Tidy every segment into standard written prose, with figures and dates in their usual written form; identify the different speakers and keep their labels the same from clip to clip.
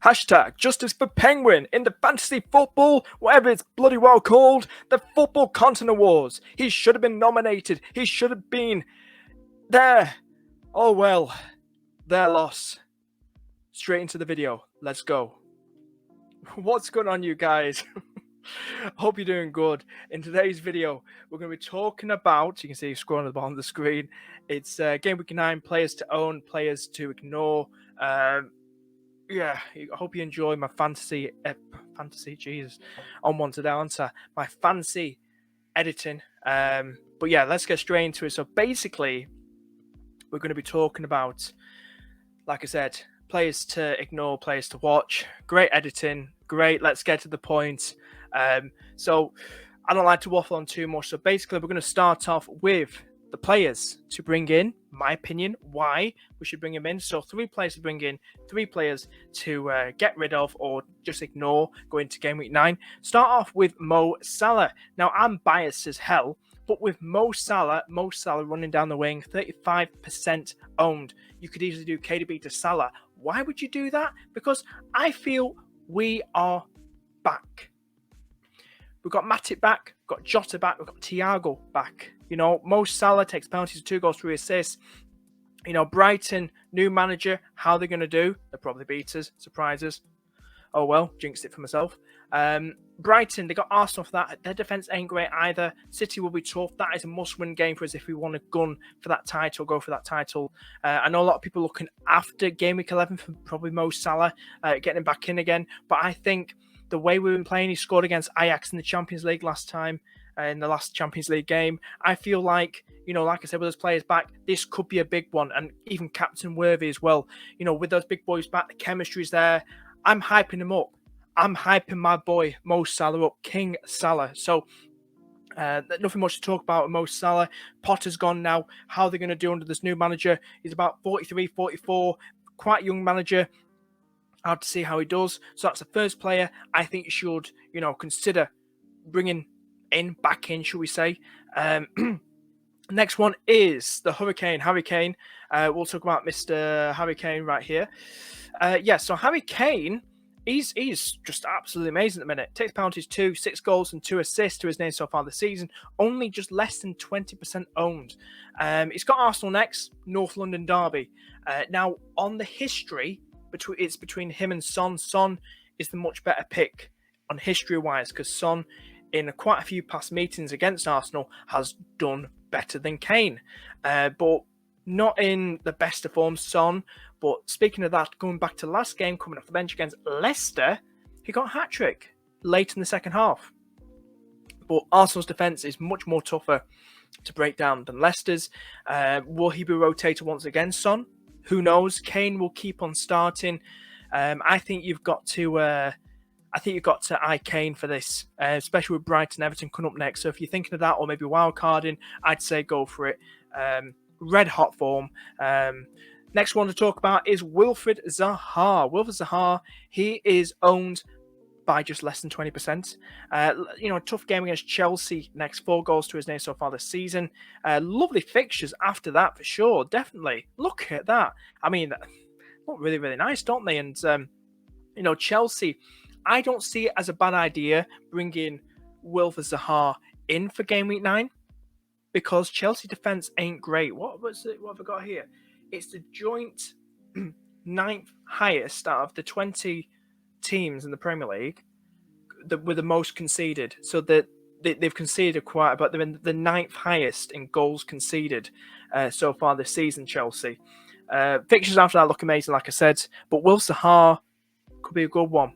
Speaker 1: Hashtag justice for Penguin in the fantasy football, whatever it's bloody well called, the Football Content Awards. He should have been nominated. He should have been there. Oh well, their loss. Straight into the video. Let's go. What's going on, you guys? Hope you're doing good. In today's video, we're going to be talking about, you can see scrolling at the bottom of the screen, it's Game Week 9, players to own, players to ignore. Yeah, I hope you enjoy my fantasy, Jesus, unwanted answer, my fancy editing. But yeah, let's get straight into it. So basically, we're going to be talking about, like I said, players to ignore, players to watch. Great editing, great. Let's get to the point. So I don't like to waffle on too much. So basically, we're going to start off with the players to bring in, my opinion, why we should bring them in. So 3 players to bring in, 3 players to get rid of or just ignore going to Game Week 9. Start off with Mo Salah. Now, I'm biased as hell, but with Mo Salah running down the wing, 35% owned. You could easily do KDB to Salah. Why would you do that? Because I feel we are back. We've got Matip back, we've got Jota back, we've got Thiago back. You know, Mo Salah takes penalties, 2 goals, 3 assists. You know, Brighton, new manager, how they're going to do? They'll probably beat us, surprise us. Oh well, jinxed it for myself. Brighton, they got Arsenal for that. Their defence ain't great either. City will be tough. That is a must-win game for us if we want to gun for that title, go for that title. I know a lot of people looking after Game Week 11 for probably Mo Salah, getting him back in again. But I think the way we've been playing, he scored against Ajax in the Champions League last time, in the last Champions League game. I feel like, you know, like I said, with those players back, this could be a big one, and even captain worthy as well. You know, with those big boys back, the chemistry's there. I'm hyping him up. I'm hyping my boy Mo Salah up, King Salah. So nothing much to talk about with Mo Salah. Potter's gone now. How they're going to do under this new manager? He's about 43, 44, quite young manager. Hard to see how he does. So that's the first player I think you should, you know, consider bringing back in, should we say. Next one is the Hurricane, Harry Kane. We'll talk about Mr. Harry Kane right here. Yeah, so Harry Kane, he's just absolutely amazing at the minute. Takes penalties 2, 6 goals and 2 assists to his name so far this season. Only just less than 20% owned. He's got Arsenal next, North London derby. Now, on the history, it's between him and Son. Son is the much better pick on history-wise because Son, in quite a few past meetings against Arsenal, has done better than Kane. But not in the best of form, Son. But speaking of that, going back to last game, coming off the bench against Leicester, he got a hat-trick late in the second half. But Arsenal's defence is much more tougher to break down than Leicester's. Will he be rotated once again, Son? Who knows? Kane will keep on starting. I think you've got to eye Kane for this, especially with Brighton, Everton coming up next. So if you're thinking of that, or maybe wildcarding, I'd say go for it. Red hot form. Next one to talk about is Wilfried Zaha. Wilfried Zaha, he is owned by just less than 20%. You know, tough game against Chelsea next, 4 goals to his name so far this season. Lovely fixtures after that for sure, definitely. Look at that. I mean, look really, really nice, don't they? And, you know, Chelsea, I don't see it as a bad idea bringing Wilfried Zaha in for Game Week 9 because Chelsea defence ain't great. What have I got here? It's the joint 9th highest out of the 20 teams in the Premier League with the most conceded. So that they've conceded quite a bit. They're in the 9th highest in goals conceded so far this season, Chelsea. Fixtures after that look amazing, like I said. But Will Zaha could be a good one.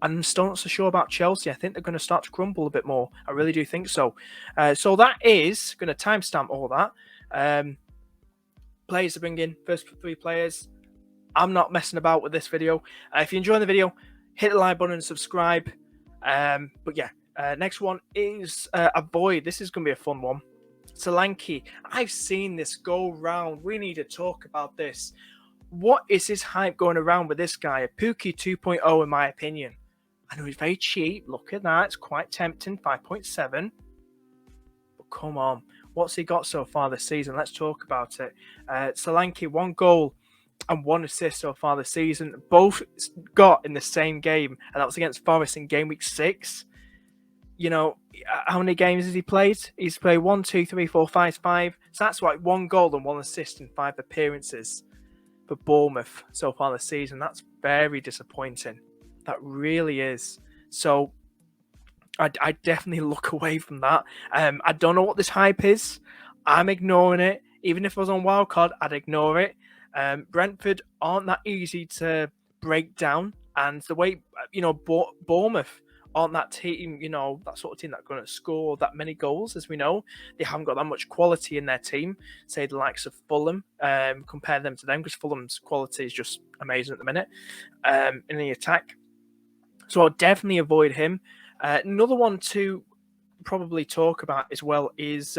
Speaker 1: I'm still not so sure about Chelsea. I think they're going to start to crumble a bit more. I really do think so. So that is going to timestamp all that. Players to bring in, first 3 players. I'm not messing about with this video. If you enjoy the video, hit the like button and subscribe. But yeah, next one is Avoid. This is going to be a fun one. Solanke. I've seen this go round. We need to talk about this. What is this hype going around with this guy? A Pookie 2.0 in my opinion. I know he's very cheap. Look at that. It's quite tempting. 5.7. But come on. What's he got so far this season? Let's talk about it. Solanke, 1 goal and 1 assist so far this season. Both got in the same game, and that was against Forest in game week 6. You know, how many games has he played? He's played 1, 2, 3, 4, 5, 5. So that's like 1 goal and 1 assist in 5 appearances for Bournemouth so far this season. That's very disappointing. That really is. So I definitely look away from that. I don't know what this hype is. I'm ignoring it. Even if I was on wildcard, I'd ignore it. Brentford aren't that easy to break down, and the way Bournemouth aren't that team, that sort of team that's going to score that many goals, as we know. They haven't got that much quality in their team. Say the likes of Fulham, compare them to them, because Fulham's quality is just amazing at the minute in the attack. So I'll definitely avoid him. Another one to probably talk about as well is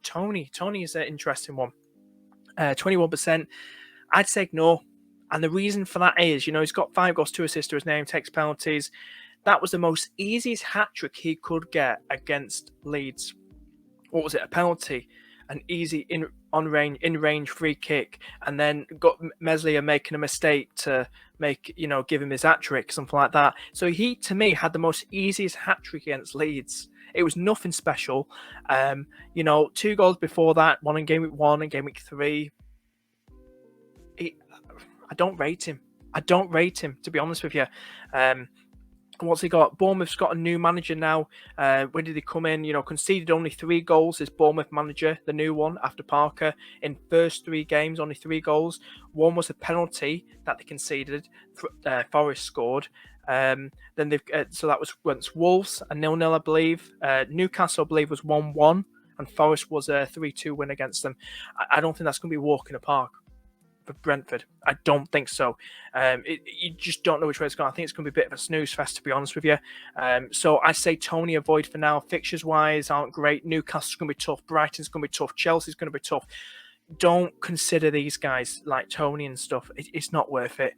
Speaker 1: Tony. Tony is an interesting one. 21%. I'd say ignore. And the reason for that is, he's got 5 goals, 2 assists to his name, takes penalties. That was the most easiest hat-trick he could get against Leeds. What was it? A penalty, an easy in-range free kick, and then got Meslier making a mistake to give him his hat-trick, something like that. So he, to me, had the most easiest hat-trick against Leeds. It was nothing special. 2 goals before that, 1 in game week 1 and game week 3. I don't rate him. To be honest with you. What's he got? Bournemouth's got a new manager now. When did he come in? Conceded only 3 goals. This Bournemouth manager, the new one after Parker, in first 3 games, only 3 goals. 1 was a penalty that they conceded. Forest scored. Then they've so that was against Wolves, a 0-0, I believe. Newcastle, I believe, was 1-1, and Forest was a 3-2 win against them. I don't think that's going to be a walk in the park for Brentford. I don't think so. You just don't know which way it's going. I think it's going to be a bit of a snooze fest, to be honest with you. So I say Tony avoid for now. Fixtures wise aren't great. Newcastle's going to be tough. Brighton's going to be tough. Chelsea's going to be tough. Don't consider these guys like Tony and stuff. It's not worth it.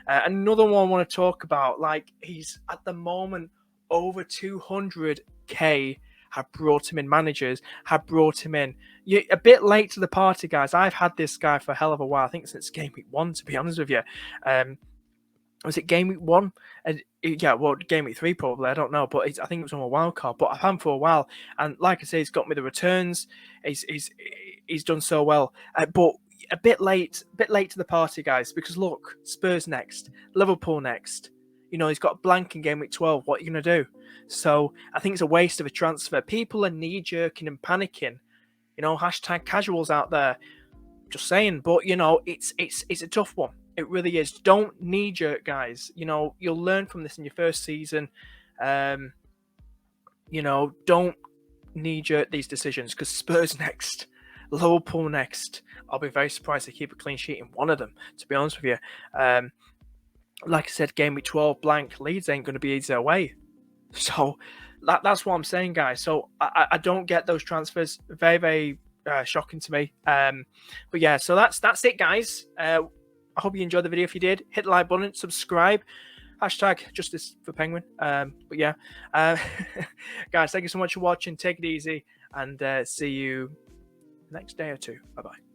Speaker 1: Another one I want to talk about, he's at the moment over 200k. Have brought him in, managers have brought him in. You're a bit late to the party, guys. I've had this guy for a hell of a while. I think since game week 1, to be honest with you. Was it game week 1? Game week 3 probably. I don't know, but I think it was on a wild card. But I've had him for a while, and like I say, he's got me the returns. He's done so well, but a bit late to the party, guys. Because look, Spurs next, Liverpool next. He's got blank in game week 12. What are you going to do? So I think it's a waste of a transfer. People are knee-jerking and panicking. Hashtag casuals out there. Just saying. But, it's a tough one. It really is. Don't knee-jerk, guys. You'll learn from this in your first season. Don't knee-jerk these decisions, because Spurs next, Liverpool next. I'll be very surprised they keep a clean sheet in one of them, to be honest with you. Like I said, game week 12 blank. Leeds ain't going to be easy away. So that's what I'm saying, guys. So I don't get those transfers. Very, very shocking to me. But yeah, so that's it, guys. I hope you enjoyed the video. If you did, hit the like button, subscribe. Hashtag justice for Penguin. But yeah, guys, thank you so much for watching. Take it easy, and see you next day or two. Bye-bye.